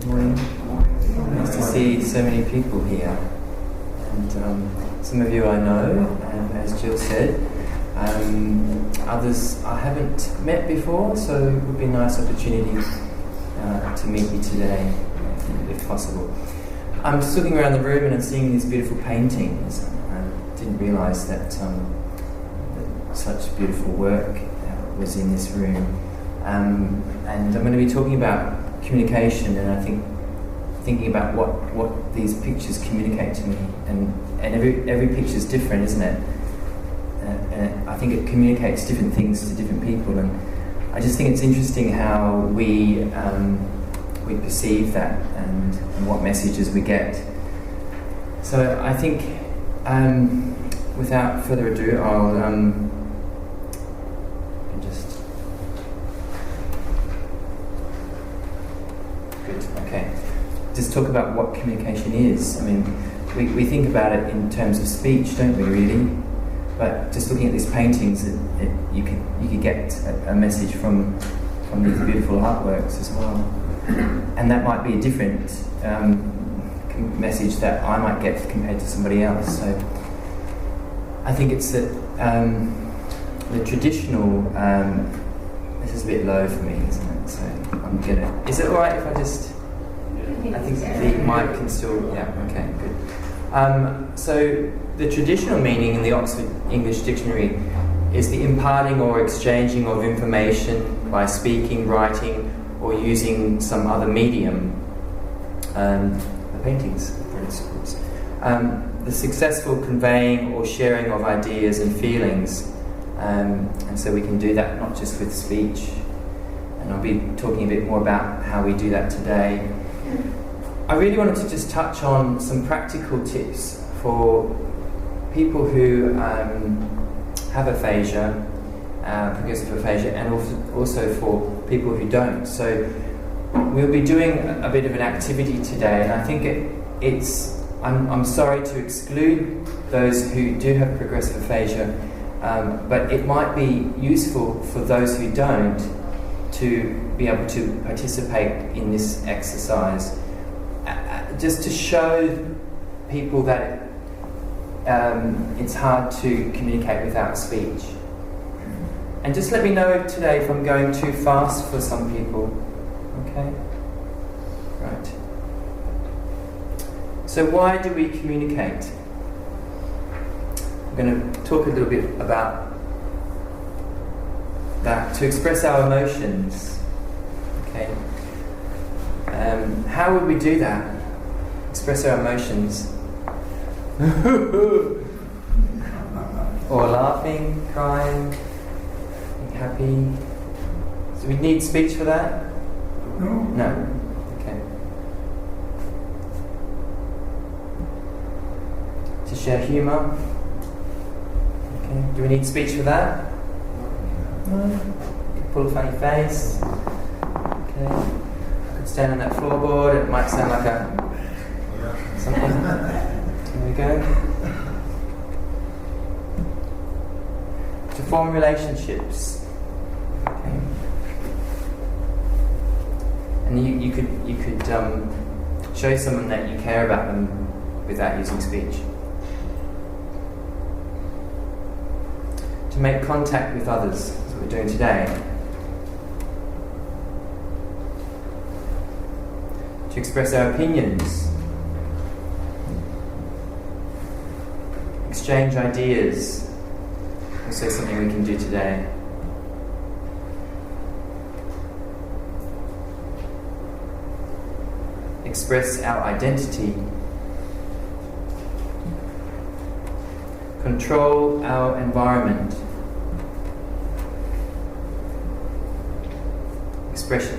Good morning. Nice to see so many people here. And some of you I know, as Jill said. Others I haven't met before, so it would be a nice opportunity to meet you today, if possible. I'm just looking around the room and I'm seeing these beautiful paintings. I didn't realise that such beautiful work was in this room. And I'm going to be talking about communication, and I think thinking about what these pictures communicate to me, and every picture is different, isn't it? And I think it communicates different things to different people, and I just think it's interesting how we perceive that and what messages we get. So I think, without further ado, I'll just talk about what communication is. I mean, we think about it in terms of speech, don't we, really? But just looking at these paintings, you could get a message from these beautiful artworks as well. And that might be a different message that I might get compared to somebody else. So I think it's that the traditional, this is a bit low for me, isn't it? So I'm gonna, is it alright if I just, I think the mic can still, yeah, okay, good. So the traditional meaning in the Oxford English Dictionary is the imparting or exchanging of information by speaking, writing, or using some other medium. The paintings, for instance. The successful conveying or sharing of ideas and feelings. And so we can do that not just with speech. And I'll be talking a bit more about how we do that today. I really wanted to just touch on some practical tips for people who have aphasia, progressive aphasia, and also for people who don't. So we'll be doing a bit of an activity today, and I think I'm sorry to exclude those who do have progressive aphasia, but it might be useful for those who don't to be able to participate in this exercise. Just to show people that it's hard to communicate without speech. And just let me know today if I'm going too fast for some people. Okay? Right. So why do we communicate? I'm going to talk a little bit about that, to express our emotions. Okay? How would we do that? Express our emotions. Or laughing, crying, being happy. Do we need speech for that? No. Okay. To share humour. Okay. Do we need speech for that? No. Pull a funny face. Okay. I could stand on that floorboard. It might sound like something. There we go. To form relationships. Okay. And you could show someone that you care about them without using speech. To make contact with others, that's what we're doing today. To express our opinions. Exchange ideas, also something we can do today. Express our identity. Control our environment.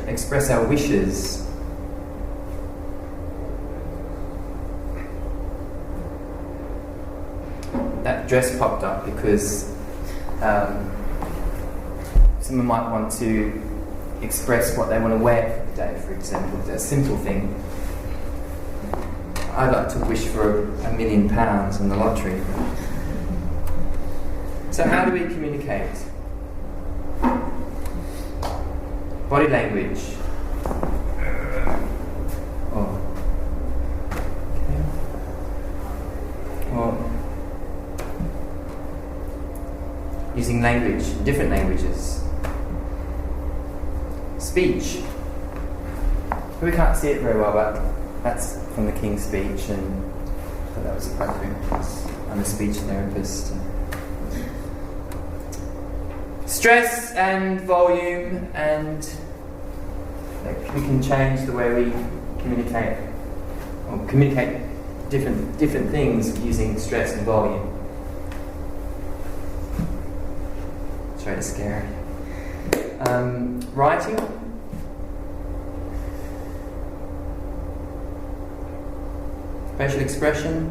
Express our wishes. That dress popped up because someone might want to express what they want to wear for the day, for example. It's a simple thing. I'd like to wish for £1 million on the lottery. So how do we communicate? Body language. using language, different languages. Speech. We can't see it very well, but that's from the King's Speech, and I thought that was quite good. I'm a speech therapist. Stress and volume, and we can change the way we communicate, or communicate different things using stress and volume. It's very scary. Writing. Facial expression.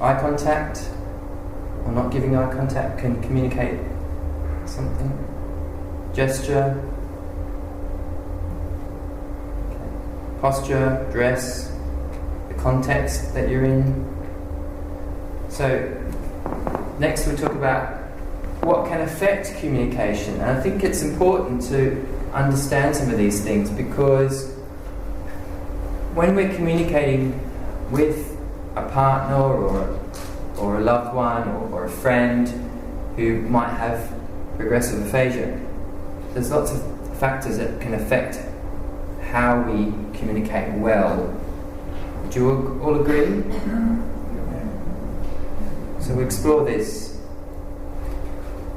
Eye contact, or not giving eye contact, can communicate something. Gesture. Okay. Posture, dress, the context that you're in. So, next we'll talk about what can affect communication. And I think it's important to understand some of these things, because when we're communicating with a partner or a loved one or a friend who might have progressive aphasia, there's lots of factors that can affect how we communicate well. Do you all agree? So we explore this.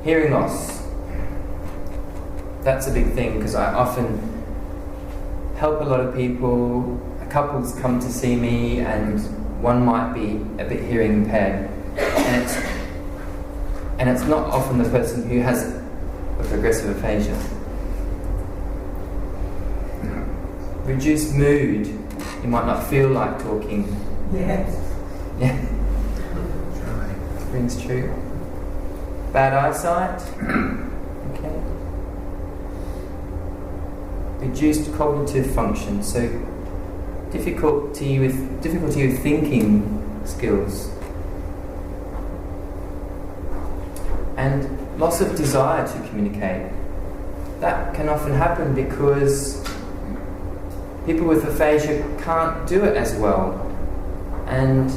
Hearing loss. That's a big thing, because I often help a lot of people. Couples come to see me, and one might be a bit hearing impaired, and it's not often the person who has a progressive aphasia. Reduced mood. You might not feel like talking. Yes. Yeah. Rings true. Bad eyesight. Okay. Reduced cognitive function. So difficulty with thinking skills, and loss of desire to communicate. That can often happen because people with aphasia can't do it as well, and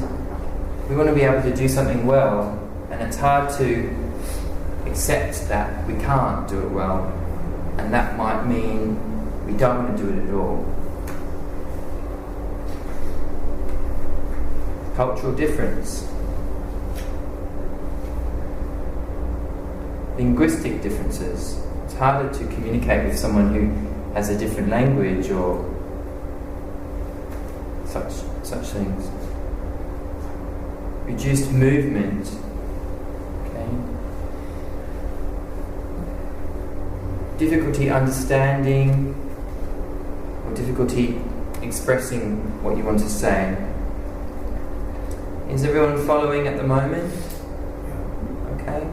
we want to be able to do something well, and it's hard to accept that we can't do it well, and that might mean we don't want to do it at all. Cultural difference. Linguistic differences. It's harder to communicate with someone who has a different language or such things. Reduced movement. Okay. Difficulty understanding or difficulty expressing what you want to say. Is everyone following at the moment? Okay.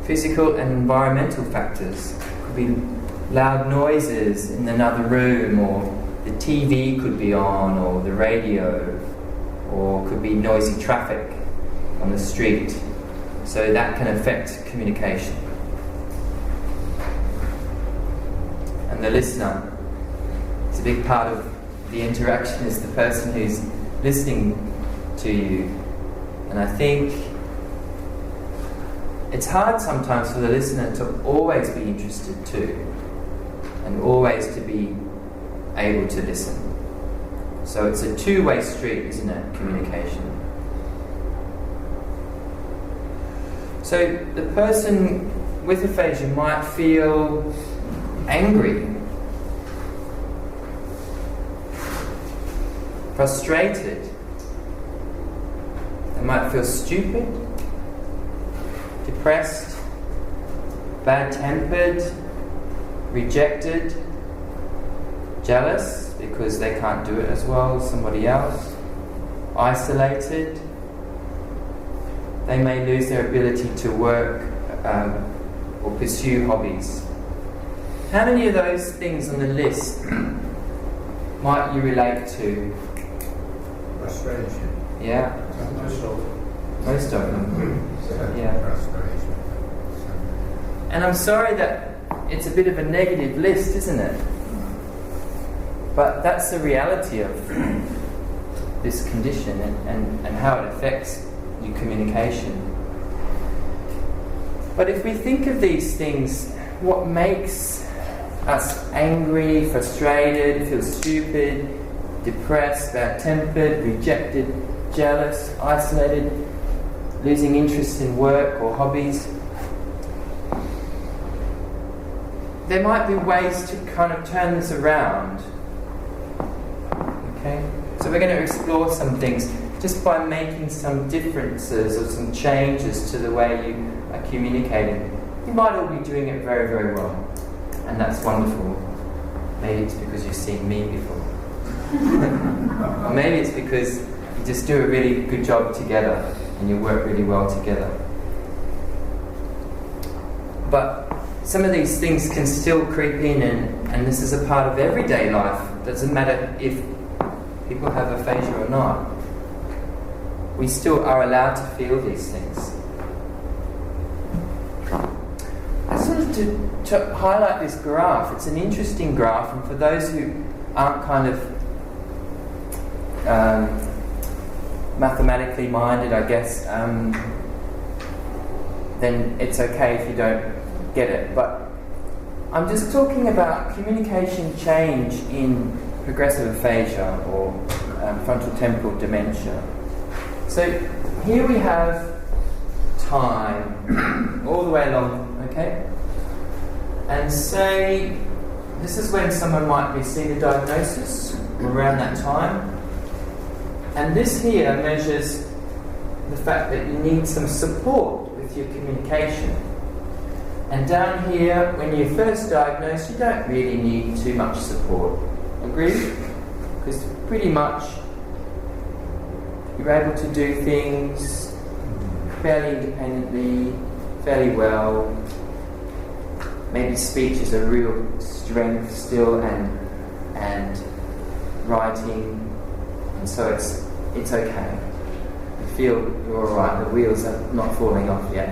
Physical and environmental factors. Could be loud noises in another room, or the TV could be on, or the radio, or could be noisy traffic on the street. So that can affect communication. And the listener. It's a big part of the interaction, is the person who's listening to you. And I think it's hard sometimes for the listener to always be interested too, and always to be able to listen. So it's a two-way street, isn't it, communication? So the person with aphasia might feel angry, frustrated. They might feel stupid, depressed, bad-tempered, rejected, jealous because they can't do it as well as somebody else, isolated. They may lose their ability to work or pursue hobbies. How many of those things on the list might you relate to? Frustration. Yeah. Most of them. Yeah. Frustration. And I'm sorry that it's a bit of a negative list, isn't it? But that's the reality of this condition and how it affects your communication. But if we think of these things, what makes us angry, frustrated, feel stupid, depressed, bad-tempered, rejected, jealous, isolated, losing interest in work or hobbies, there might be ways to kind of turn this around. Okay? So we're going to explore some things just by making some differences or some changes to the way you are communicating. You might all be doing it very, very well, and that's wonderful. Maybe it's because you've seen me before. Or maybe it's because you just do a really good job together and you work really well together. But some of these things can still creep in, and this is a part of everyday life. It doesn't matter if people have aphasia or not. We still are allowed to feel these things. I just wanted to highlight this graph. It's an interesting graph, and for those who aren't kind of mathematically minded, I guess, then it's okay if you don't get it. But I'm just talking about communication change in progressive aphasia or frontotemporal dementia. So here we have time all the way along, okay? And say this is when someone might be seeing a diagnosis around that time. And this here measures the fact that you need some support with your communication. And down here, when you're first diagnosed, you don't really need too much support. Agree? Because pretty much you're able to do things fairly independently, fairly well. Maybe speech is a real strength still, and writing, and so it's okay. You feel you're alright, the wheels are not falling off yet.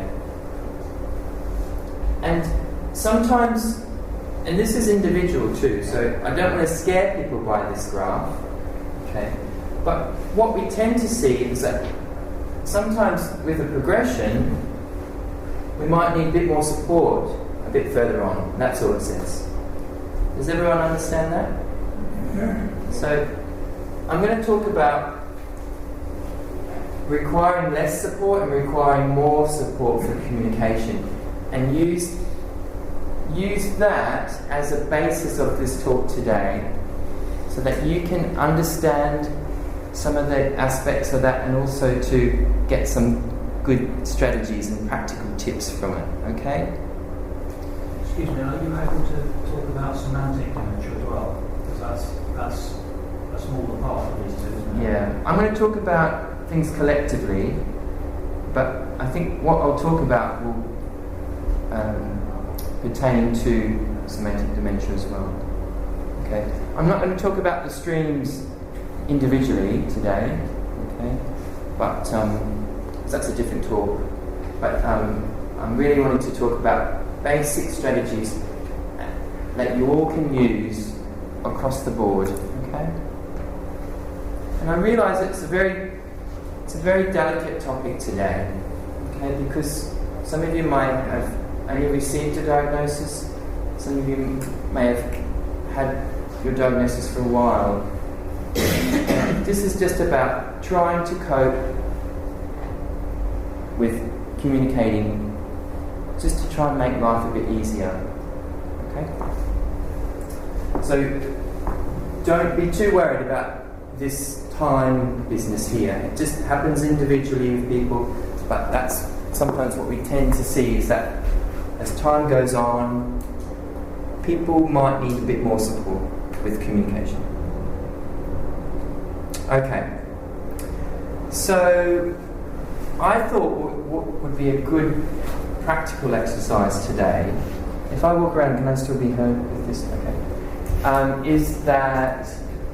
And sometimes, and this is individual too, so I don't want to scare people by this graph, okay? But what we tend to see is that sometimes with a progression, we might need a bit more support a bit further on. That's all it says. Does everyone understand that? Yeah. So I'm going to talk about requiring less support and requiring more support for communication, and use that as a basis of this talk today, so that you can understand some of the aspects of that, and also to get some good strategies and practical tips from it. Okay? Excuse me, are you able to talk about semantic dementia as well? Because that's a smaller part of these two, isn't it? Yeah. I'm going to talk about things collectively, but I think what I'll talk about will pertain to semantic dementia as well. Okay. I'm not going to talk about the streams individually today, okay? But that's a different talk. But I'm really wanting to talk about basic strategies that you all can use across the board, okay? And I realise it's a very delicate topic today, okay? Because some of you might have only received a diagnosis, some of you may have had your diagnosis for a while. This is just about trying to cope with communicating, just to try and make life a bit easier. Okay? So don't be too worried about this time business here. It just happens individually with people, but that's sometimes what we tend to see, is that as time goes on, people might need a bit more support with communication. Okay, so I thought what would be a good practical exercise today, if I walk around, can I still be heard with this? Okay, is that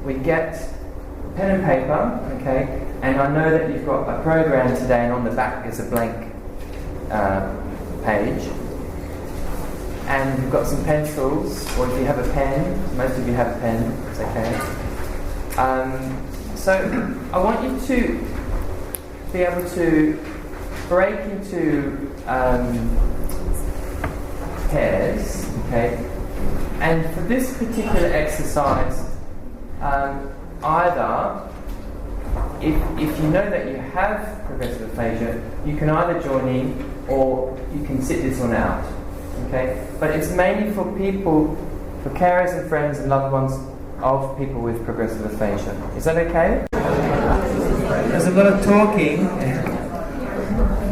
we get pen and paper, okay, and I know that you've got a program today, and on the back is a blank page, and you've got some pencils, or if you have a pen, most of you have a pen, it's okay. So I want you to be able to break into pairs, okay? And for this particular exercise, either, if you know that you have progressive aphasia, you can either join in or you can sit this one out, okay? But it's mainly for people, for carers and friends and loved ones of people with progressive aphasia. Is that okay? There's a lot of talking.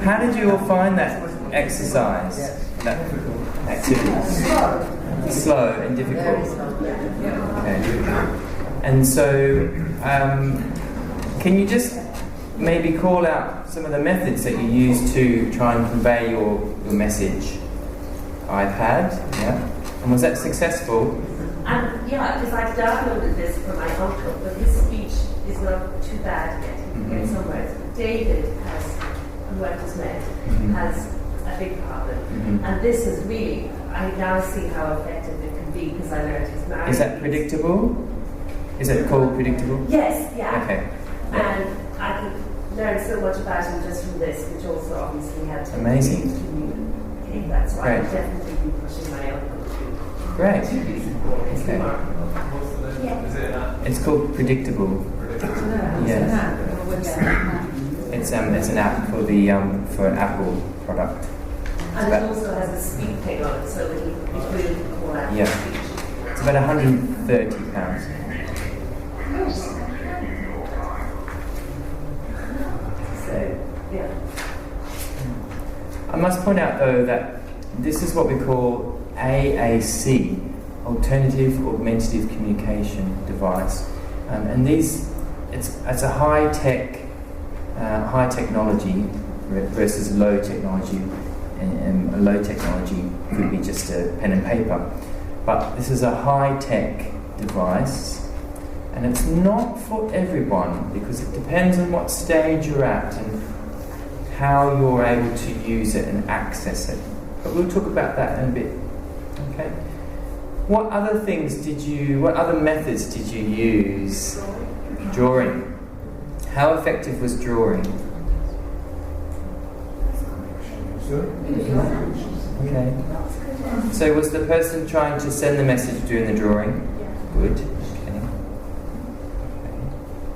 How did you all find that exercise, that activity? Slow and difficult. Okay. And so, can you just maybe call out some of the methods that you use to try and convey your message? iPad, yeah. And was that successful? Yeah, because I downloaded this for my uncle, but his speech is not too bad yet. He can get somewhere. David who I've just met, has a big problem. And this is really, I now see how effective it can be because I learned his marriage. Is that predictable? Is it called predictable? Yes, yeah. Okay. And I could learn so much about him just from this, which also obviously had to Amazing. communicate that. So I would definitely be pushing my uncle to Great. be supported. It's remarkable. Yeah. It's called predictable. Yes. It's an app for the for an Apple product. And it also has a speed thing on it, so that you really can call out Yeah. speech. It's about £130. So, yeah. I must point out though that this is what we call AAC, Alternative Augmentative Communication Device, and it's a high technology versus low technology, and low technology could be just a pen and paper, but this is a high tech device, and it's not for everyone because it depends on what stage you're at and how you're able to use it and access it. But we'll talk about that in a bit. Okay. What other methods did you use? Drawing. How effective was drawing? Okay. So was the person trying to send the message doing the drawing? Good. Okay.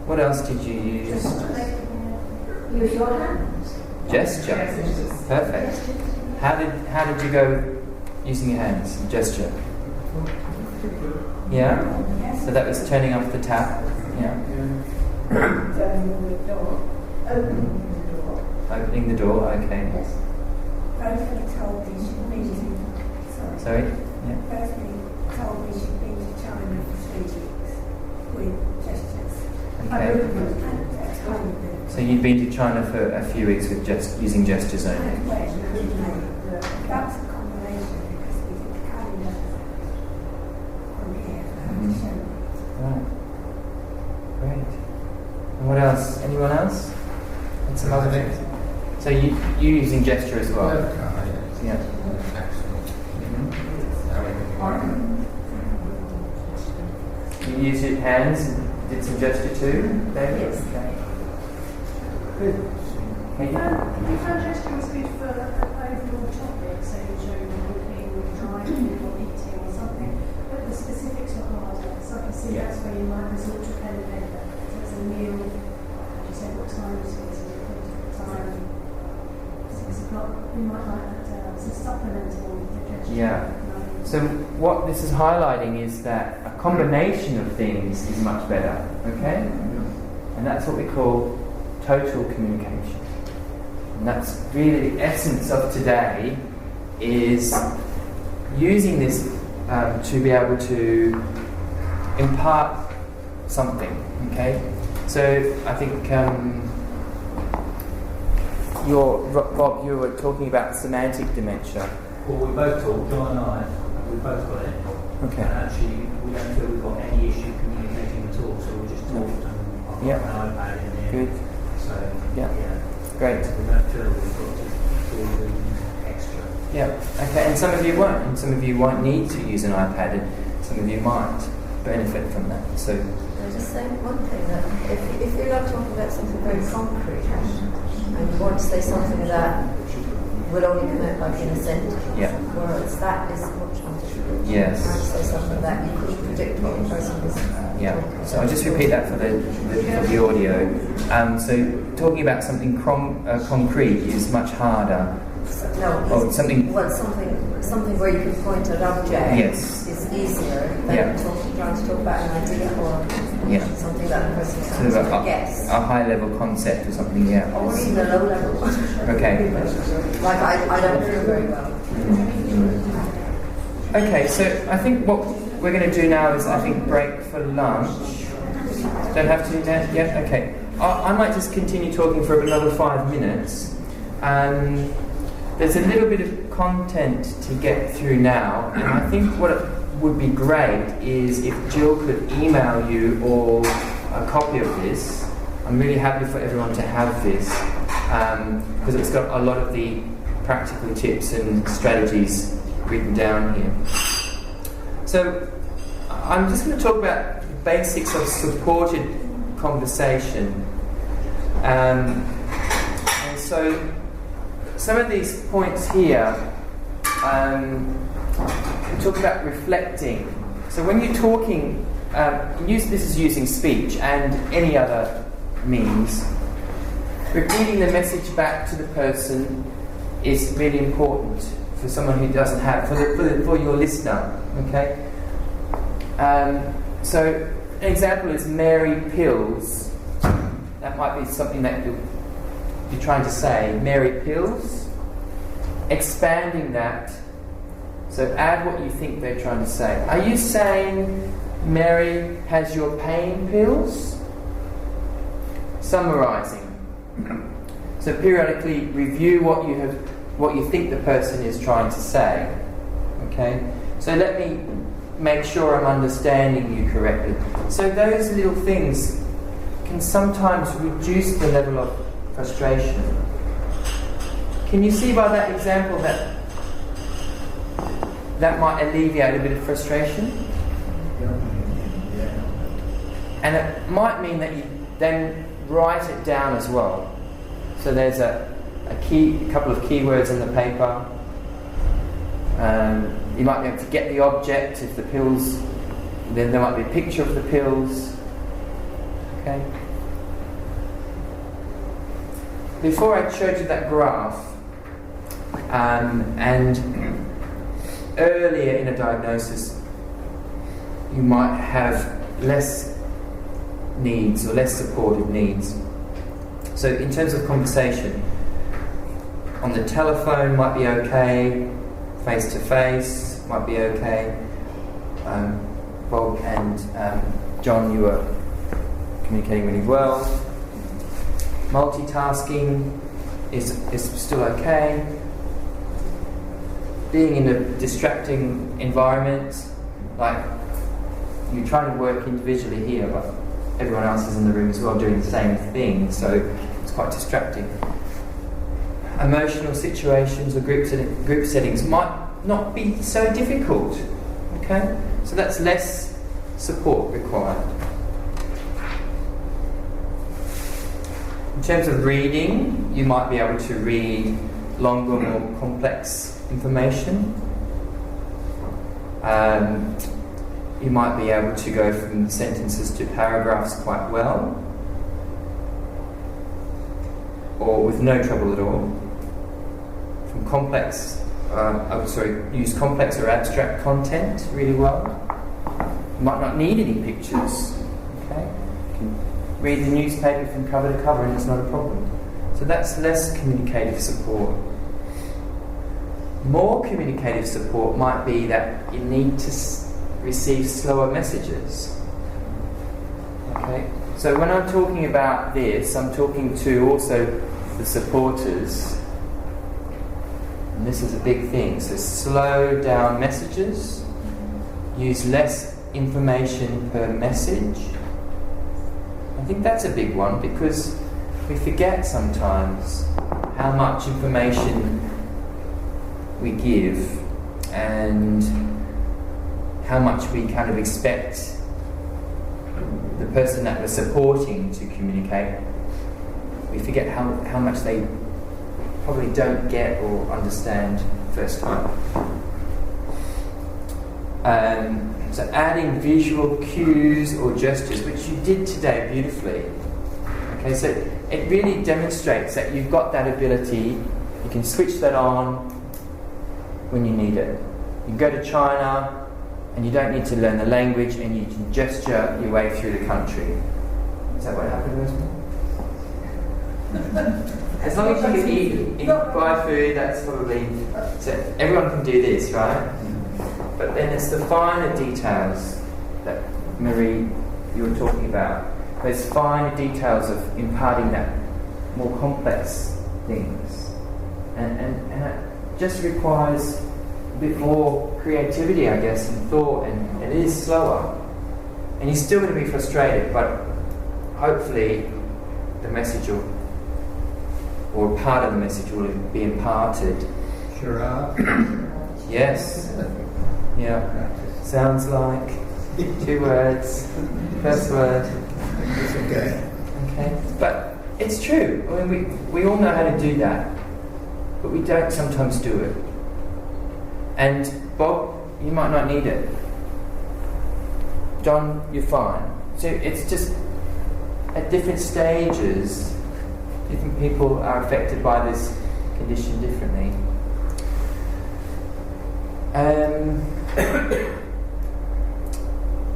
What else did you use? Use your hands. Gesture. Perfect. How did you go using your hands? Gesture. Yeah? So that was turning off the tap. Yeah. Opening the door, okay. Firstly told me she'd been to Sorry? Yeah. Firstly told me she'd been to China for 3 weeks with gestures. Okay. So you'd been to China for a few weeks with just using gestures only? That's a combination because we did the calendar on here to show me. Right. Great. And what else? Anyone else? And some other things? So you using gesture as well? Yeah. You use your hands and did some gesture too, David? Yes. Okay. Good. Okay. You found gesture was good for an overall topic, so you showed walking, driving, or eating or something, but the specifics were harder. So I can see that's where you might resort to pen and paper. So it's a meal, you said what time it is, time, 6 o'clock. You might like that as a supplemental gesture. Yeah. So what this is highlighting is that a combination of things is much better, okay? And that's what we call total communication. And that's really the essence of today, is using this to be able to impart something, okay? So I think Rob, you were talking about semantic dementia. Well, we both talked, John and I, we both got it. Okay. And actually, we don't feel we've got any issue communicating at all, so we just talked and I've got an iPad in here. Good. So, Yeah. Great. We don't feel we've got to do anything extra. Yeah. Okay. And some of you won't, and some of you won't need to use an iPad, and some of you might benefit from that. So. I'll just say one thing, that if you're not talking about something very concrete, and you want to say something that will only come out like in a sentence. Yeah. Whereas that is much more difficult. Yes. You want to say something that you could predict what the person is. Yeah. So I'll just repeat that for the audio. So talking about something concrete is much harder. No. Or something. Well, something where you can point at object. Yes. Is easier than trying to talk about an idea or something that the person Sort of can guess. a high level concept or something. Yeah. Or even a low level one. Okay. Like I don't feel very well. Okay, so I think what we're going to do now is break for lunch. Don't have to do that yet? Okay. I might just continue talking for another 5 minutes. There's a little bit of content to get through now, and I think what it would be great is if Jill could email you all a copy of this. I'm really happy for everyone to have this, because it's got a lot of the practical tips and strategies written down here. So I'm just going to talk about the basics of supported conversation. And so some of these points here, we talk about reflecting. So when you're talking, this is using speech and any other means. Repeating the message back to the person is really important for someone who doesn't have, for your listener. Okay. So an example is Mary Pills. That might be something that you're trying to say. Mary Pills. Expanding that. So add what you think they're trying to say. Are you saying Mary has your pain pills? Summarising. So periodically review what you think the person is trying to say. Okay? So let me make sure I'm understanding you correctly. So those little things can sometimes reduce the level of frustration. Can you see by that example that might alleviate a bit of frustration? And it might mean that you then write it down as well. So there's a couple of keywords in the paper. You might be able to get the object if the pills, then there might be a picture of the pills. Okay. Before I showed you that graph, and earlier in a diagnosis, you might have less needs or less supportive needs. So in terms of conversation, on the telephone might be okay, face to face might be okay. Bob and John, you were communicating really well. Multitasking is still okay. Being in a distracting environment, like you're trying to work individually here, but everyone else is in the room as well doing the same thing, so it's quite distracting. Emotional situations or group settings might not be so difficult. Okay? So that's less support required. In terms of reading, you might be able to read longer, more complex information. You might be able to go from sentences to paragraphs quite well, or with no trouble at all. From complex, use complex or abstract content really well. You might not need any pictures. Okay, you can read the newspaper from cover to cover and it's not a problem. So that's less communicative support. More communicative support might be that you need to receive slower messages. Okay, so when I'm talking about this, I'm talking to also the supporters, and this is a big thing. So slow down messages, use less information per message. I think that's a big one because we forget sometimes how much information we give and how much we kind of expect the person that we're supporting to communicate. we forget how much they probably don't get or understand first time. So adding visual cues or gestures, which you did today beautifully. Okay, so it really demonstrates that you've got that ability. You can switch that on when you need it. You can go to China and you don't need to learn the language, and you can gesture your way through the country. Is that what happened, Rosemary? As long as you can eat, buy food, that's probably... So everyone can do this, right? But then it's the finer details that, Marie, you were talking about. Those finer details of imparting that more complex things. And it just requires a bit more creativity, I guess, and thought, and it is slower. And you're still going to be frustrated, but hopefully the message or part of the message will be imparted. Sure are. Yes. Yeah. Sounds like 2 words. First word. It's okay. Okay. But it's true. I mean, we all know how to do that, but we don't sometimes do it. And Bob, you might not need it. John, you're fine. So it's just at different stages, different people are affected by this condition differently.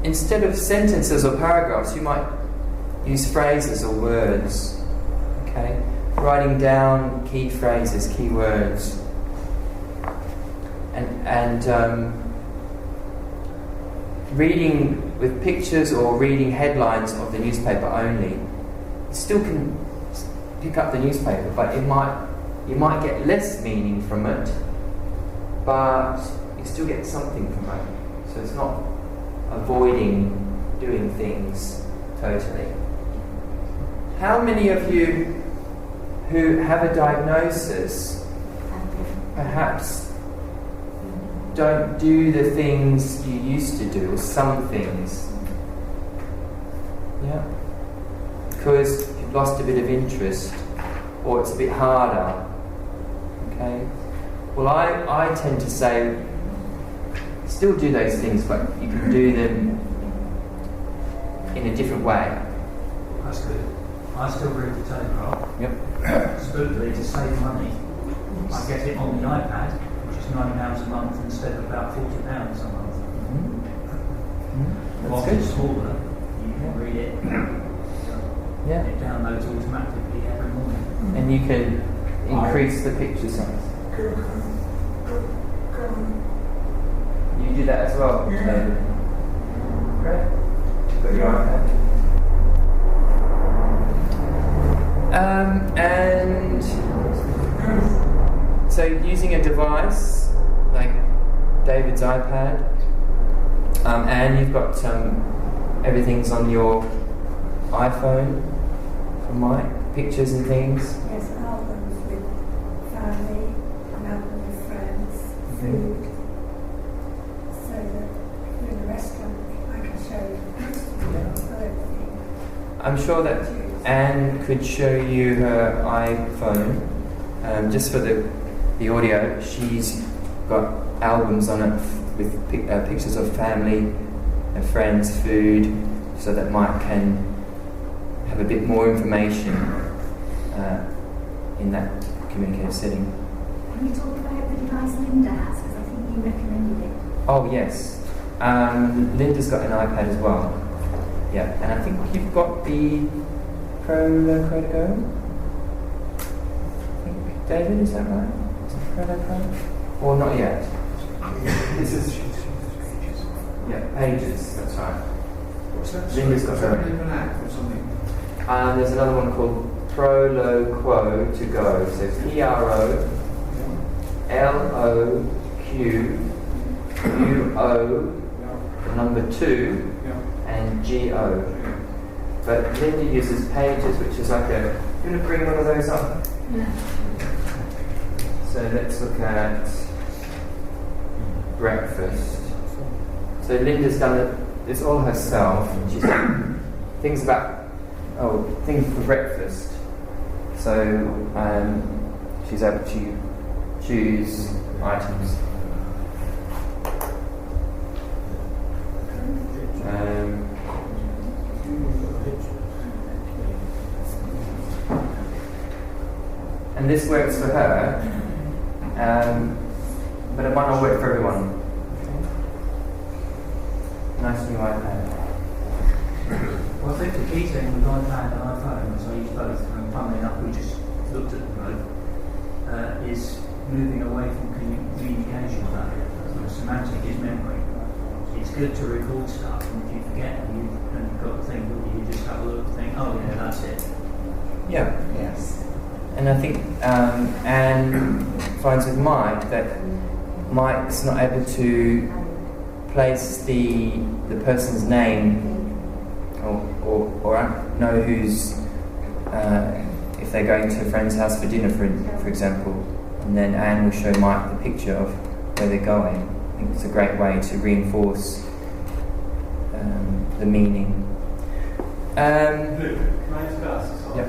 Instead of sentences or paragraphs, you might use phrases or words. Okay, writing down key phrases, key words, and reading with pictures or reading headlines of the newspaper only. You still can pick up the newspaper, but you might get less meaning from it, but you still get something from it. So it's not avoiding doing things totally. How many of you who have a diagnosis perhaps don't do the things you used to do, or some things? Yeah? Because you've lost a bit of interest, or it's a bit harder. Okay? Well, I tend to say, still do those things, but you can do them in a different way. That's good. I still read the Telegraph. Yep. Spookily, to save money, I get it on the iPad, which is £9 a month instead of about £40 a month. That's Whilst good. it's smaller, you can read it. Yeah. It downloads automatically every morning. And you can increase the picture size. You do that as well? Yeah. Great. Got your iPad. And so using a device like David's iPad, and you've got everything's on your iPhone for Mike, pictures and things. Yes, albums with family, an album with friends, food. So that if you're in a restaurant, I can show you everything. I'm sure that Anne could show you her iPhone. Just for the audio, she's got albums on it with pictures of family and friends, food, so that Mike can have a bit more information in that communicative setting. Can you talk about the device Linda has? Because I think you recommended it. Oh yes, Linda's got an iPad as well. Yeah, and I think you've got the Pro to go. I think David, is that right? Is it Pro? Or not yet? This is Pages. That's right. What's that? Linda's got her. An app or something. There's another one called Pro to go. So PROLOQUO, the number 2, and GO. But Linda uses Pages, which is like a... You want to bring one of those up? Yeah. So let's look at breakfast. So Linda's done it's all herself. She's done things for breakfast. So she's able to choose items. And this works for her, but it might not work for everyone. Nice new iPad. Well, I think the key thing with iPad and iPhone, as I use both, and funnily enough, we just looked at them both, is moving away from communication. Semantic is memory. It's good to record stuff, and if you forget and you've got the thing with you, you just have a look and think, oh yeah, that's it. Yeah. Yes. And I think Anne finds with Mike that Mike's not able to place the person's name or know who's if they're going to a friend's house for dinner, for example, and then Anne will show Mike the picture of where they're going. I think it's a great way to reinforce the meaning. Luke, can I just ask? Yep.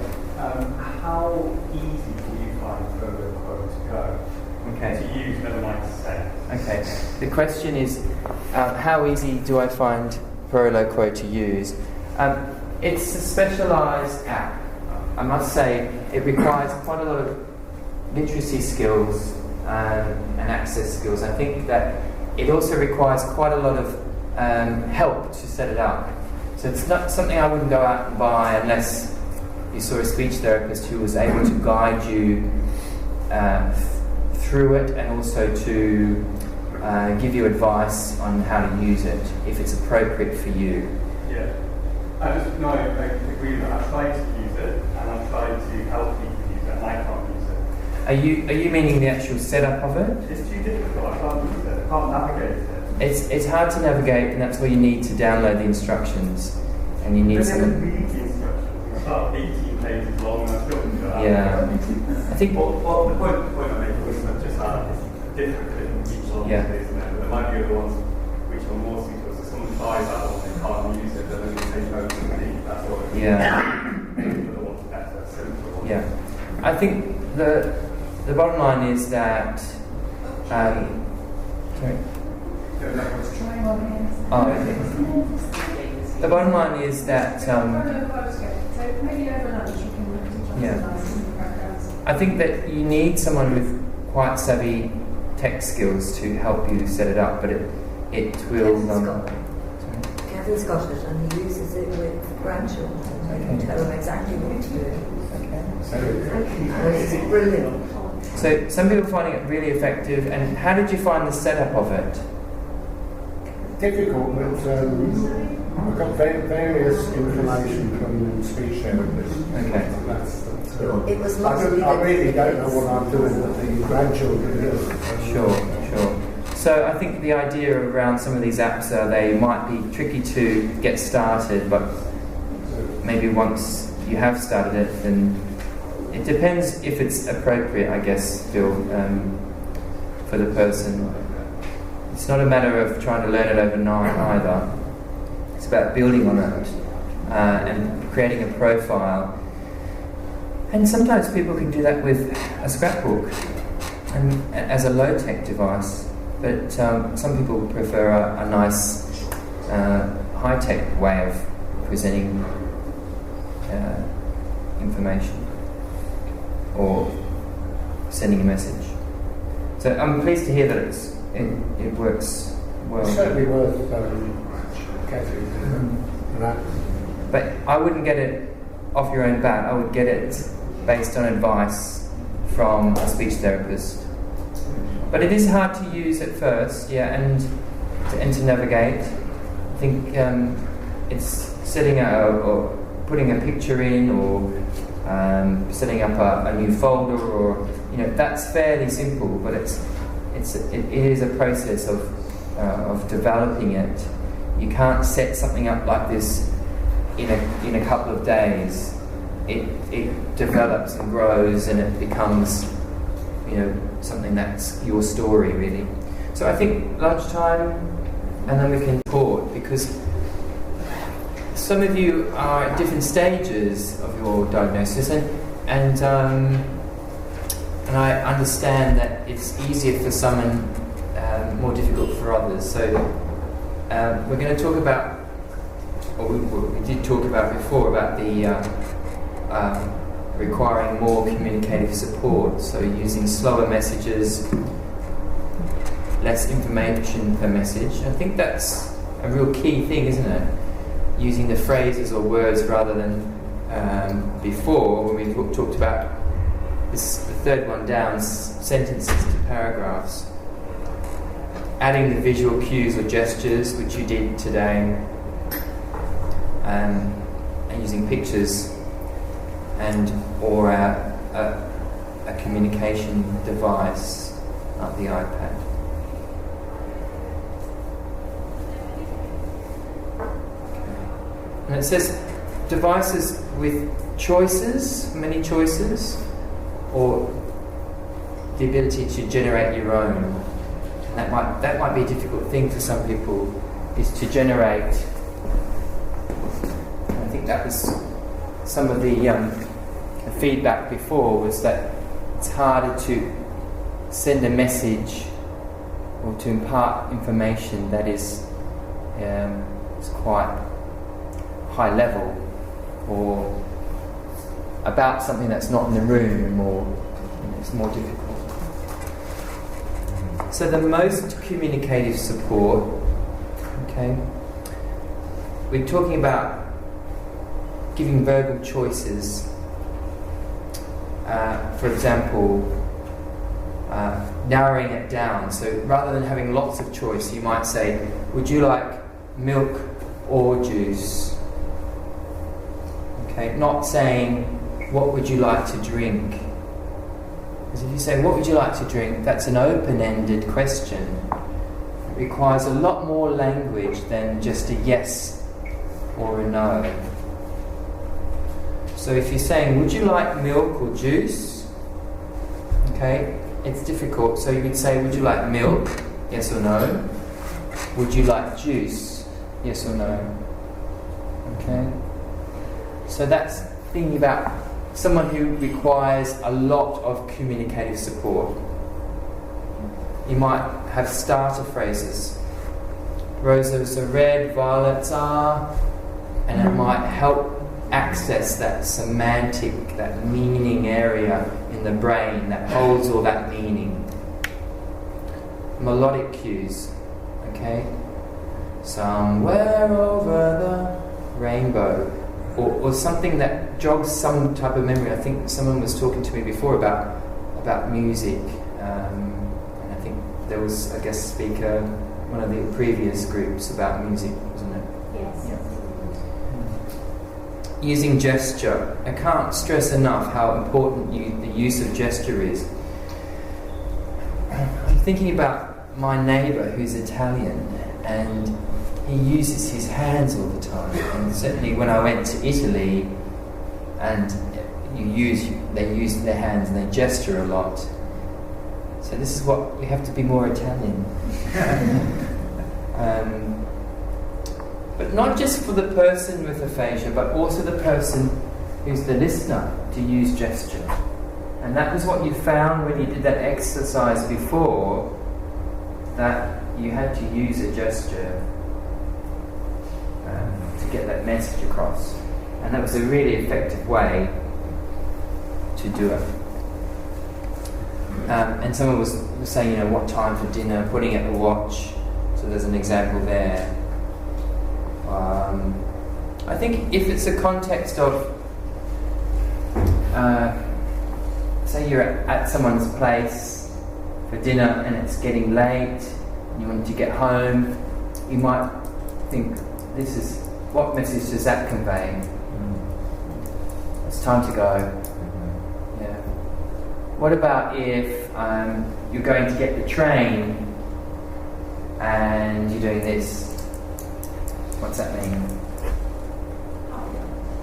How easy do you find further quote to go? Okay. To use, never mind to say. Okay. The question is, how easy do I find Proloquo to use? It's a specialised app. I must say, it requires quite a lot of literacy skills and access skills. I think that it also requires quite a lot of help to set it up. So it's not something I wouldn't go out and buy unless you saw a speech therapist who was able to guide you through it and also to give you advice on how to use it if it's appropriate for you. Yeah. I agree with that. I tried to use it and I tried to help people use it and I can't use it. Are you meaning the actual setup of it? It's too difficult. I can't use it. I can't navigate it. It's hard to navigate, and that's where you need to download the instructions, and you need But some. then read the instructions. It's about 18 pages long and I still can do that. Yeah. I think. Well, the point I'm making is not just that it's different for different people, Yeah. isn't it? There might be other ones which are more suitable. So someone buys that one, they can't use it, then they take notes and read. That's what it is. Yeah. The ones better, simpler ones. Yeah. I think the bottom line is that. Sorry. Oh, okay. The bottom line is that. Yeah. I think that you need someone with quite savvy tech skills to help you set it up, but it will. Kevin's got it and he uses it with grandchildren. And tell them exactly what to do. And it's brilliant. So some people are finding it really effective. And how did you find the setup of it? Difficult, but I've got various information from speech therapists. Okay. It was I lovely. really don't know what I'm doing, but the grandchildren do. Sure. So I think the idea around some of these apps are they might be tricky to get started, but maybe once you have started it, then it depends if it's appropriate, I guess, Phil, for the person. It's not a matter of trying to learn it overnight either. It's about building on it and creating a profile. And sometimes people can do that with a scrapbook and as a low-tech device. But some people prefer a nice high-tech way of presenting information or sending a message. So I'm pleased to hear that it works well. It's certainly worth getting that. But I wouldn't get it off your own bat. I would get it based on advice from a speech therapist. But it is hard to use at first, and to navigate. I think it's setting or putting a picture in, or setting up a new folder, or that's fairly simple. But it is a process of developing it. You can't set something up like this in a couple of days. It develops and grows, and it becomes something that's your story, really. So I think lunchtime, and then we can report, because some of you are at different stages of your diagnosis, and and I understand that it's easier for some and more difficult for others. So we're going to talk about, or we did talk about before, about the requiring more communicative support. So using slower messages, less information per message. I think that's a real key thing, isn't it? Using the phrases or words rather than before, when we talked about this, the third one down, sentences to paragraphs. Adding the visual cues or gestures, which you did today, and using pictures or a communication device like the iPad. And it says devices with choices, many choices, or the ability to generate your own. And that might be a difficult thing for some people, is to generate. And I think that was some of the feedback before, was that it's harder to send a message or to impart information that is quite high level, or about something that's not in the room, or it's more difficult. So the most communicative support, okay, we're talking about giving verbal choices. For example, narrowing it down. So rather than having lots of choice, you might say, would you like milk or juice? Okay, not saying, what would you like to drink? Because if you say, what would you like to drink? That's an open-ended question. It requires a lot more language than just a yes or a no. So if you're saying, would you like milk or juice? Okay, it's difficult. So you would say, would you like milk? Yes or no? Would you like juice? Yes or no? Okay. So that's thinking about someone who requires a lot of communicative support. You might have starter phrases. Roses are red, violets are, and it might help access that semantic, that meaning area in the brain that holds all that meaning. Melodic cues, okay? Somewhere over the rainbow. Or something that jogs some type of memory. I think someone was talking to me before about music, and I think there was a guest speaker, one of the previous groups, about music, wasn't it? Yes. Yeah. Using gesture. I can't stress enough how important the use of gesture is. I'm thinking about my neighbour who's Italian, and he uses his hands all the time. And certainly when I went to Italy, and they use their hands and they gesture a lot. So this is what we have to be more Italian. But not just for the person with aphasia, but also the person who's the listener, to use gesture. And that was what you found when you did that exercise before, that you had to use a gesture to get that message across. And that was a really effective way to do it. And someone was saying, what time for dinner, putting at the watch. So there's an example there. I think if it's a context of, say you're at someone's place for dinner and it's getting late, and you want to get home, you might think, what message does that convey? It's time to go. Yeah. What about if you're going to get the train and you're doing this? What's that mean?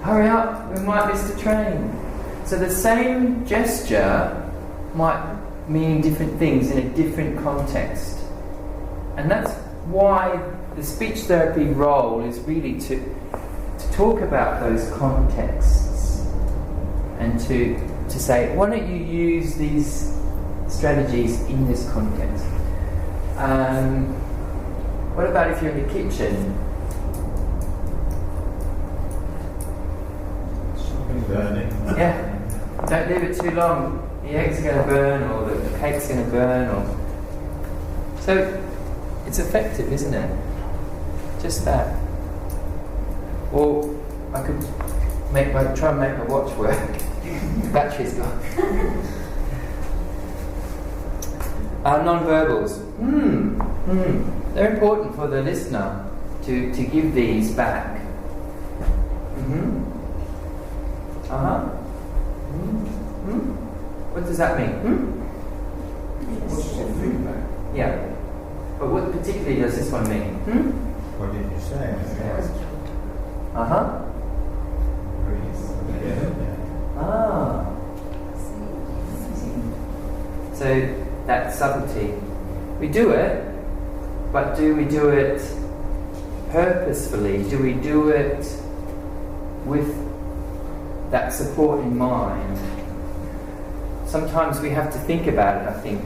Hurry up, we might miss the train. So the same gesture might mean different things in a different context. And that's why the speech therapy role is really to talk about those contexts and to say, why don't you use these strategies in this context? What about if you're in the kitchen? Burning. Yeah, don't leave it too long. The eggs are going to burn, or the cake's going to burn, or so it's effective, isn't it? Just that. Or I could try and make my watch work. The battery's gone. Non-verbals. They're important for the listener to give these back. What does that mean? What's your feedback? Yeah. But what particularly does this one mean? What did you say? So that subtlety. We do it, but do we do it purposefully? Do we do it with that support in mind? Sometimes we have to think about it, I think,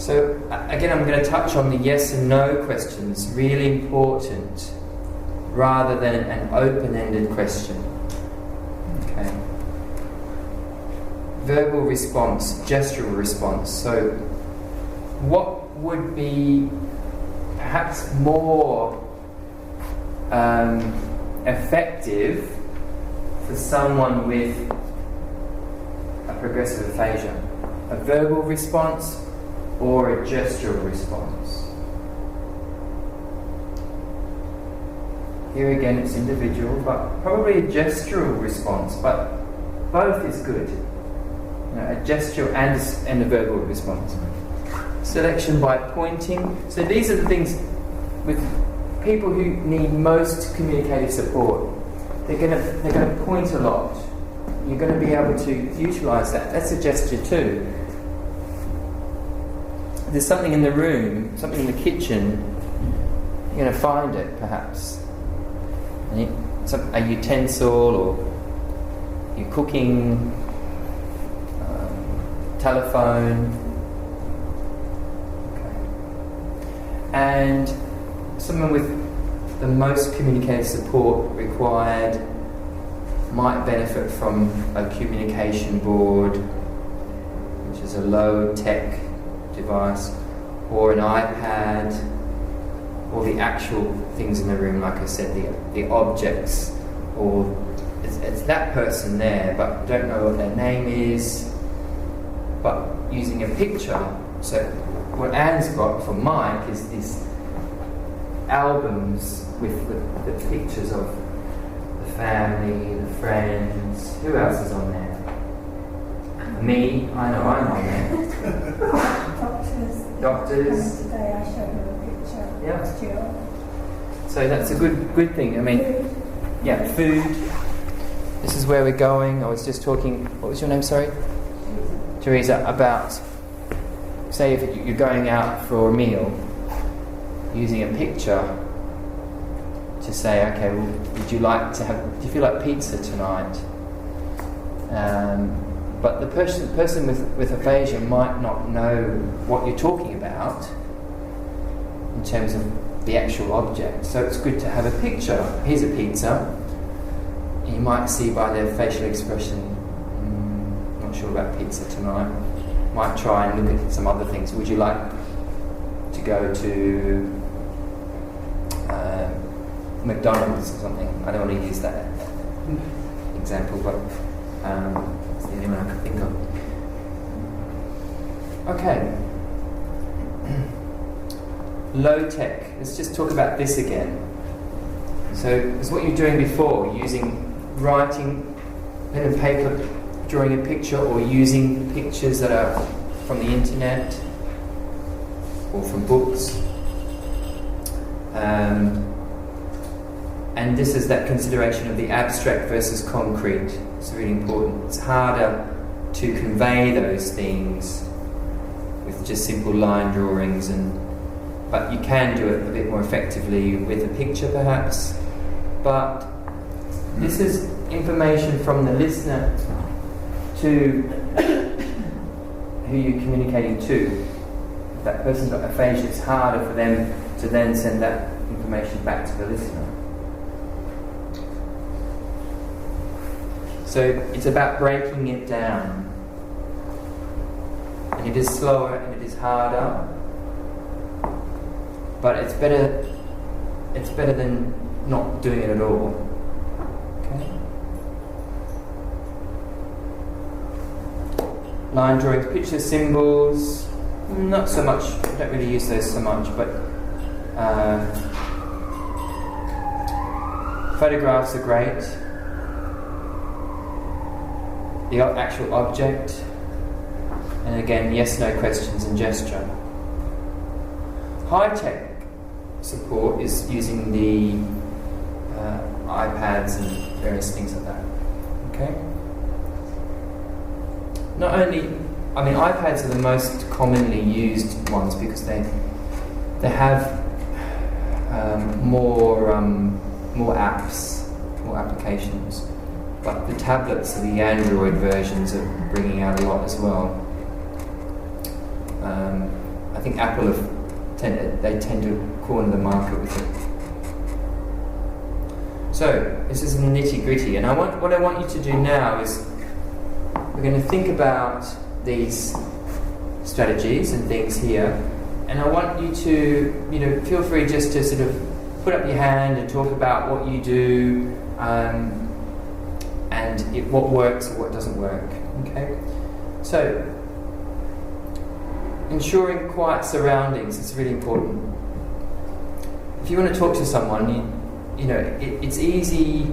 So again, I'm going to touch on the yes and no questions, really important, rather than an open-ended question. Okay. Verbal response, gestural response. So what would be perhaps more effective for someone with a progressive aphasia? A verbal response or a gestural response? Here again, it's individual, but probably a gestural response, but both is good. A gesture and a verbal response. Selection by pointing. So these are the things with people who need most communicative support. They're going to point a lot. You're going to be able to utilise that. That's a gesture too. There's something in the room, something in the kitchen, you're going to find it perhaps. A utensil, or you're cooking, telephone. Okay. And someone with the most communicative support required might benefit from a communication board, which is a low-tech device, or an iPad, or the actual things in the room, like I said, the objects, or it's that person there, but don't know what their name is, but using a picture. So what Anne's got for Mike is these albums with the pictures of the family, the friends. Who else is on there? Me, I know I'm on there. Doctors. Today I showed them a picture. Yeah. Stuart. So that's a good thing. I mean, yeah, food. This is where we're going. I was just talking. What was your name? Sorry, Teresa. About, say, if you're going out for a meal, using a picture to say, okay, well, do you feel like pizza tonight? But the person with aphasia might not know what you're talking about in terms of the actual object. So it's good to have a picture. Here's a pizza. And you might see by their facial expression, not sure about pizza tonight. Might try and look at some other things. Would you like to go to McDonald's or something? I don't want to use that example, but it's the only one I can think of. Okay. Low tech. Let's just talk about this again. So it's what you're doing before, using writing, pen and paper, drawing a picture, or using pictures that are from the internet or from books. And this is that consideration of the abstract versus concrete. It's really important. It's harder to convey those things with just simple line drawings, but you can do it a bit more effectively with a picture perhaps. But This is information from the listener to who you're communicating to. If that person's got aphasia, it's harder for them to then send that information back to the listener. So it's about breaking it down. And it is slower and it is harder, but it's better than not doing it at all. Okay? Line drawings, pictures, symbols, not so much, I don't really use those so much, but photographs are great. The actual object, and again, yes/no questions and gesture. High-tech support is using the iPads and various things like that. Okay. Not only, I mean, iPads are the most commonly used ones because they have more apps, more applications. But the tablets, the Android versions, are bringing out a lot as well. I think Apple tend to corner the market with it. So this is the nitty-gritty, and what I want you to do now is we're going to think about these strategies and things here, and I want you to, feel free just to sort of put up your hand and talk about what you do. And what works or what doesn't work. Okay, so ensuring quiet surroundings is really important. If you want to talk to someone, it's easy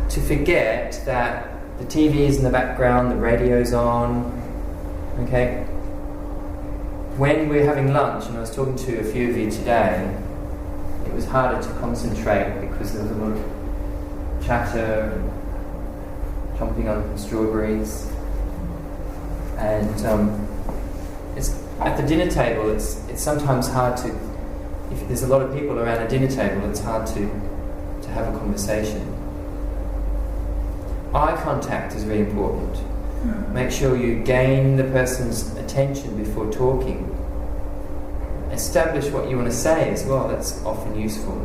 to forget that the TV is in the background, the radio's on. Okay, when we're having lunch, and I was talking to a few of you today, it was harder to concentrate because there was a lot of chatter. Chomping on strawberries, and it's at the dinner table. It's sometimes hard to, if there's a lot of people around a dinner table, it's hard to have a conversation. Eye contact is really important. Make sure you gain the person's attention before talking. Establish what you want to say as well. That's often useful.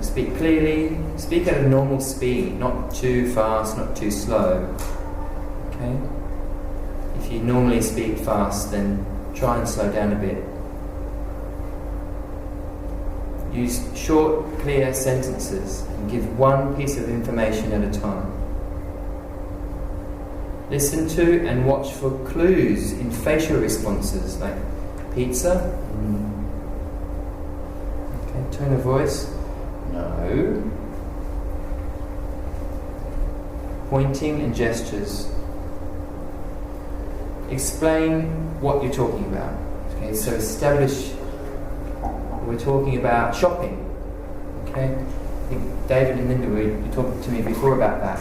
Speak clearly, speak at a normal speed, not too fast, not too slow. Okay? If you normally speak fast, then try and slow down a bit. Use short, clear sentences and give one piece of information at a time. Listen to and watch for clues in facial responses like pizza. Okay, tone of voice. No. Pointing and gestures. Explain what you're talking about. Okay, so establish we're talking about shopping. Okay? I think David and Linda were talking to me before about that.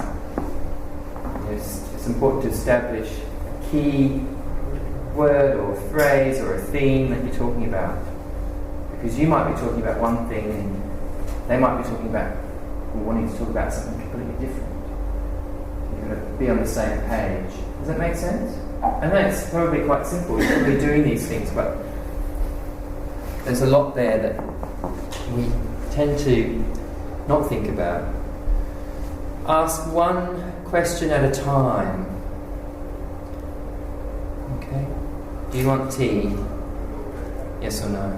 It's important to establish a key word or phrase or a theme that you're talking about. Because you might be talking about one thing and they might be talking about, or wanting to talk about something completely different. You've got to be on the same page. Does that make sense? I know it's probably quite simple. You're probably doing these things, but there's a lot there that we tend to not think about. Ask one question at a time. Okay? Do you want tea? Yes or no?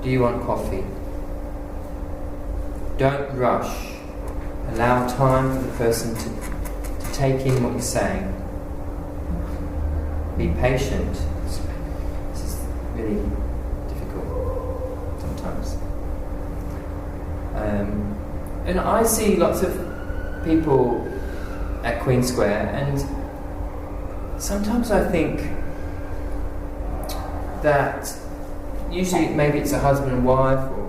Do you want coffee? Don't rush. Allow time for the person to take in what you're saying. Be patient. This is really difficult sometimes. And I see lots of people at Queen Square, and sometimes I think that usually maybe it's a husband and wife, or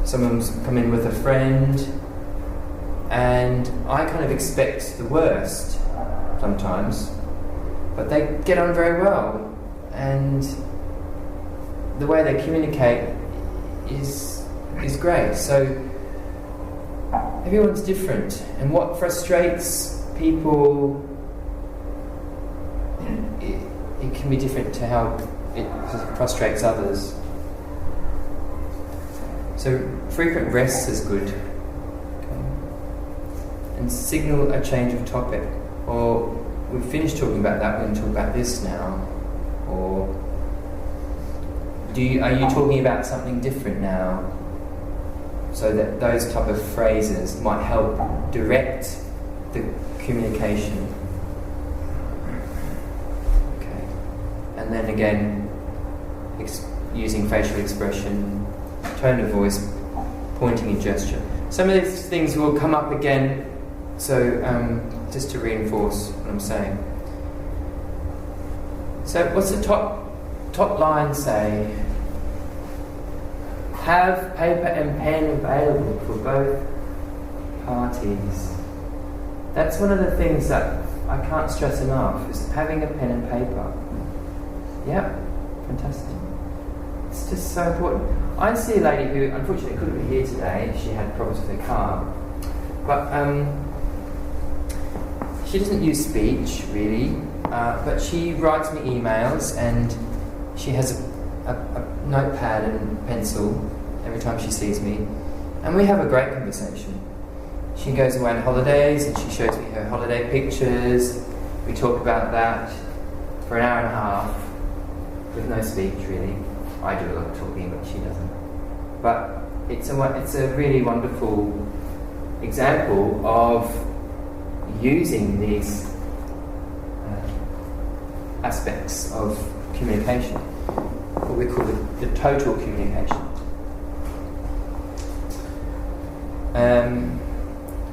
someone's come in with a friend, and I kind of expect the worst sometimes, but they get on very well, and the way they communicate is great. So everyone's different, and what frustrates people, it can be different to how it frustrates others. So frequent rests is good. Okay. And signal a change of topic. Or we've finished talking about that, we're going to talk about this now. Or are you talking about something different now? So that those type of phrases might help direct the communication. Okay. And then again, using facial expression, tone of voice, pointing and gesture. Some of these things will come up again, so just to reinforce what I'm saying. So what's the top line say? Have paper and pen available for both parties. That's one of the things that I can't stress enough, is having a pen and paper. Yeah, fantastic. It's just so important. I see a lady who unfortunately couldn't be here today. She had problems with her car. But she doesn't use speech, really. But she writes me emails, and she has a notepad and pencil every time she sees me. And we have a great conversation. She goes away on holidays, and she shows me her holiday pictures. We talk about that for an hour and a half with no speech, really. I do a lot of talking, but she doesn't. But it's a really wonderful example of using these aspects of communication, what we call the total communication.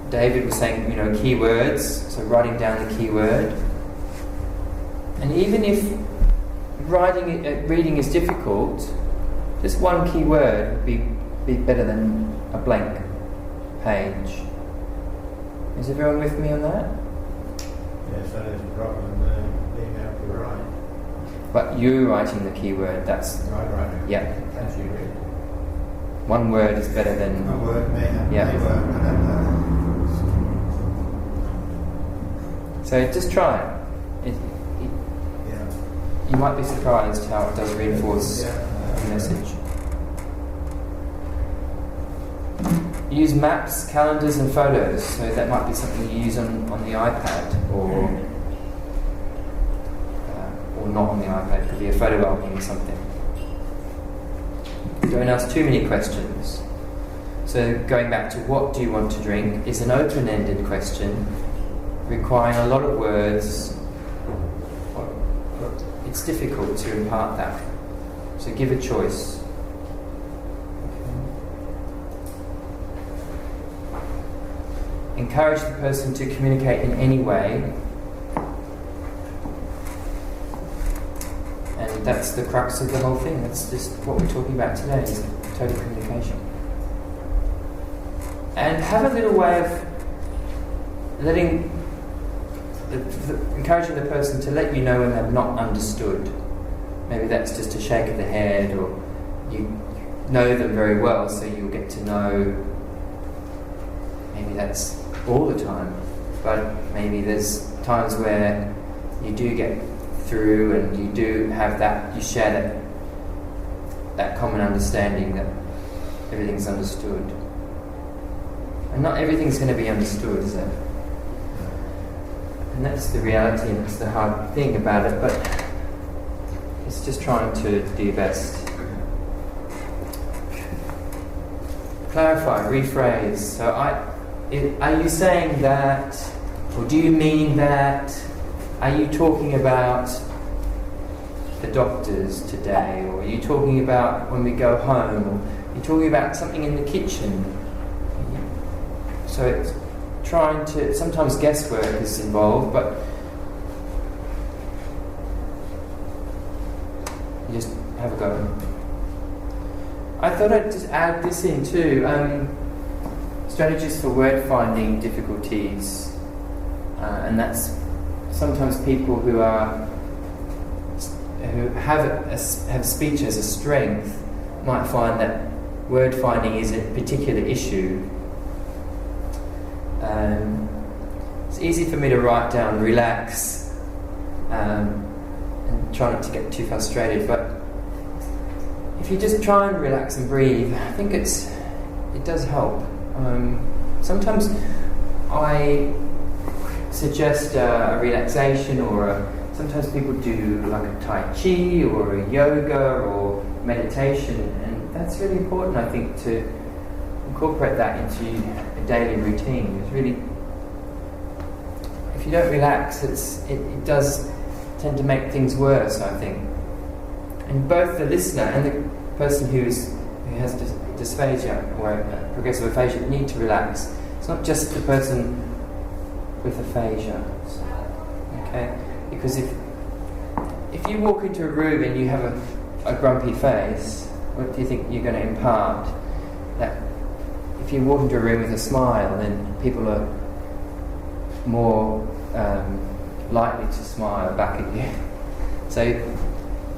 David was saying, keywords, so writing down the keyword. And even if reading is difficult, just one key word would be better than a blank page. Is everyone with me on that? Yes, that is a problem, being able to write. But you writing the keyword, that's... Right. Yeah. As you read. One word is better than... One word may have yeah. many words, I don't know. So just try it. Yeah. You might be surprised how it does reinforce the message. Use maps, calendars and photos. So that might be something you use on the iPad or not on the iPad. It could be a photo album or something. Don't ask too many questions. So going back to what do you want to drink is an open-ended question requiring a lot of words. It's difficult to impart that. So give a choice. Encourage the person to communicate in any way. And that's the crux of the whole thing. That's just what we're talking about today, is total communication. And have a little way of encouraging the person to let you know when they've not understood. Maybe that's just a shake of the head, or you know them very well, so you'll get to know. Maybe that's all the time, but maybe there's times where you do get through and you do have that, you share that common understanding that everything's understood. And not everything's going to be understood, is it? And that's the reality, and that's the hard thing about it, but it's just trying to do your best. Clarify, rephrase. So are you saying that, or do you mean that? Are you talking about the doctors today, or are you talking about when we go home, or are you talking about something in the kitchen? So it's trying to, sometimes guesswork is involved, but you just have a go. I thought I'd just add this in too. Strategies for word finding difficulties, and that's sometimes people who have speech as a strength might find that word finding is a particular issue. It's easy for me to write down relax and try not to get too frustrated, but if you just try and relax and breathe, I think it does help. Sometimes I suggest a relaxation, or sometimes people do like a Tai Chi or a yoga or meditation, and that's really important, I think, to incorporate that into a daily routine. It's really, if you don't relax, it does tend to make things worse, I think. And both the listener and the person who has dysphagia or progressive aphasia need to relax. It's not just the person with aphasia, okay? Because if you walk into a room and you have a grumpy face, what do you think you're going to impart? That if you walk into a room with a smile, then people are more likely to smile back at you. So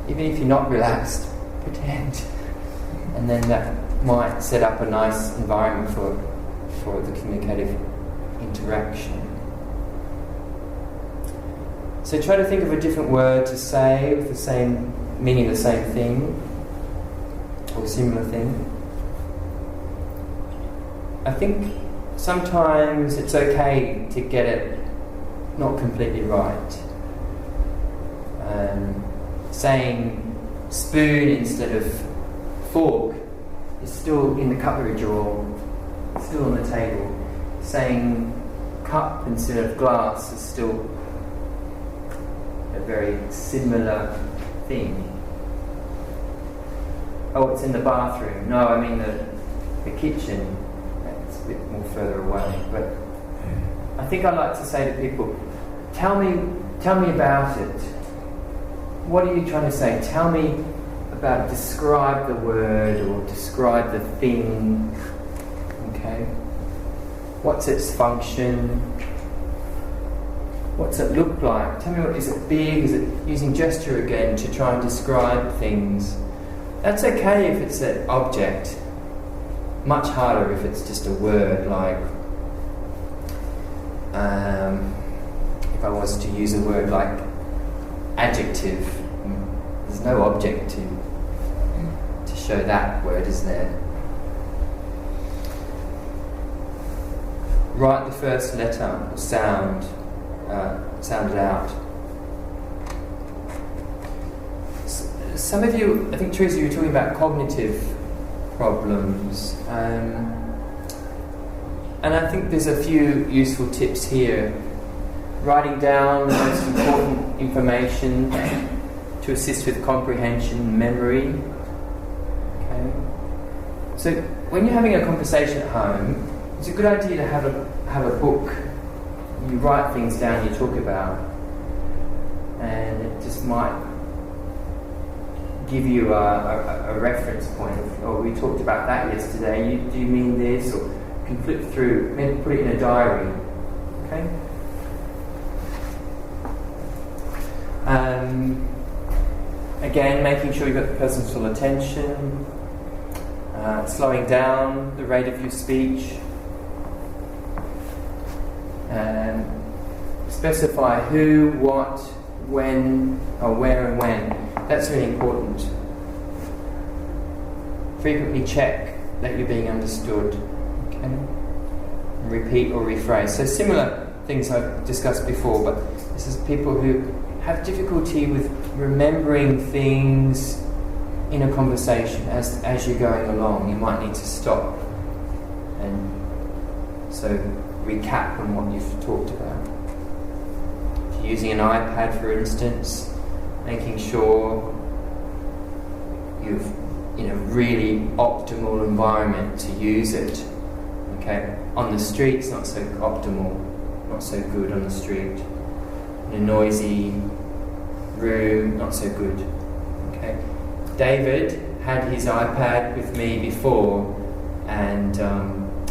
even if you're not relaxed, pretend, and then that might set up a nice environment for the communicative interaction. So try to think of a different word to say with the same meaning, the same thing, or similar thing. I think sometimes it's okay to get it not completely right. Saying spoon instead of fork is still in the cutlery drawer, still on the table. Saying cup instead of glass is still a very similar thing. Oh, it's in the bathroom. No, I mean the kitchen. It's a bit more further away. But I think I like to say to people, tell me about it. What are you trying to say? Tell me about, describe the word or describe the thing. Okay? What's its function? What's it look like? Tell me, is it big? Is it using gesture again to try and describe things? That's okay if it's an object. Much harder if it's just a word, like if I was to use a word like adjective, there's no object to show that word, is there? Write the first letter or sound it out. Some of you, I think Teresa, you were talking about cognitive problems, and I think there's a few useful tips here. Writing down the most important information to assist with comprehension and memory. Okay. So when you're having a conversation at home, it's a good idea to have a book. You write things down you talk about, and it just might give you a reference point. Oh, we talked about that yesterday. Do you mean this? Or you can flip through, maybe put it in a diary. Okay. Again, making sure you've got the person's full attention, slowing down the rate of your speech, specify who, what, when, or where and when. That's really important. Frequently check that you're being understood. Okay? Repeat or rephrase. So similar things I've discussed before, but this is people who have difficulty with remembering things in a conversation as you're going along. You might need to stop and so recap on what you've talked about. If you're using an iPad, for instance, making sure you've in a really optimal environment to use it. Okay, on the street it's not so optimal, not so good on the street. In a noisy room, not so good. Okay, David had his iPad with me before, and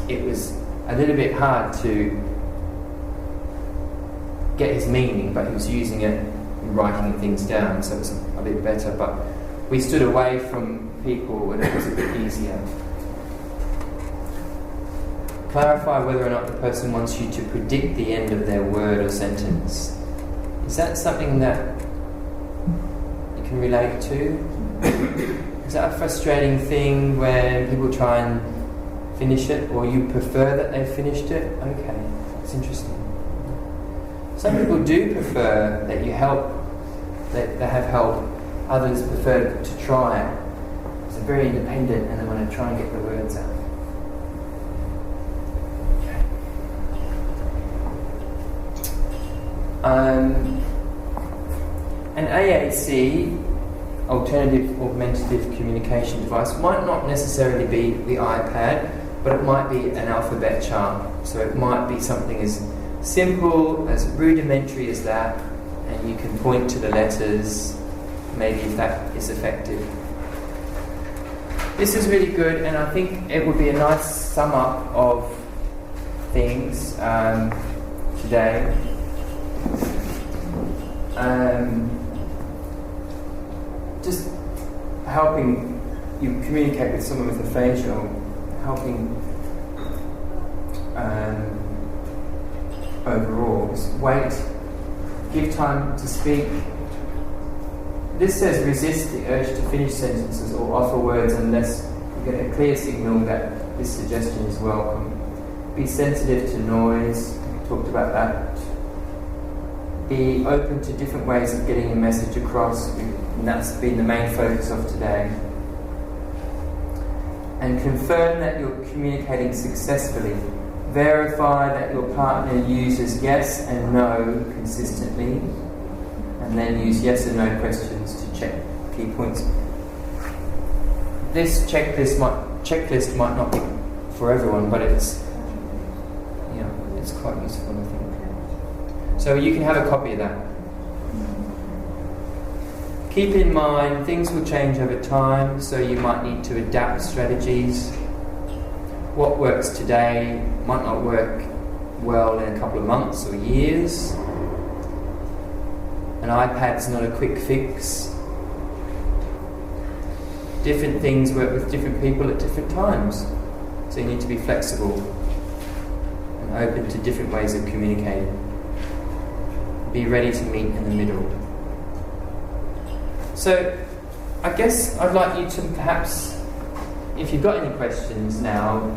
it was a little bit hard to get his meaning, but he was using it and writing things down, so it was a bit better. But we stood away from people and it was a bit easier. clarify whether or not the person wants you to predict the end of their word or sentence. Is that something that you can relate to? Is that a frustrating thing when people try and finish it, or you prefer that they've finished it? Okay, that's interesting. Some people do prefer that you help, that they have help. Others prefer to try it. So they're very independent and they want to try and get the words out. An AAC, alternative augmentative communication device, might not necessarily be the iPad, but it might be an alphabet chart. So it might be something as simple, as rudimentary as that, and you can point to the letters, maybe if that is effective. This is really good, and I think it would be a nice sum up of things today. Just helping you communicate with someone with aphasia, or helping overall. Just wait, give time to speak. This says resist the urge to finish sentences or offer words unless you get a clear signal that this suggestion is welcome. Be sensitive to noise. We talked about that. Be open to different ways of getting a message across, and that's been the main focus of today. And confirm that you're communicating successfully. Verify that your partner uses yes and no consistently, and then use yes and no questions to check key points. This checklist might not be for everyone, but it's quite useful, I think. So you can have a copy of that. Keep in mind, things will change over time, so you might need to adapt strategies. What works today might not work well in a couple of months or years. An iPad's not a quick fix. Different things work with different people at different times, so you need to be flexible and open to different ways of communicating. Be ready to meet in the middle. So, I guess I'd like you to perhaps, if you've got any questions now,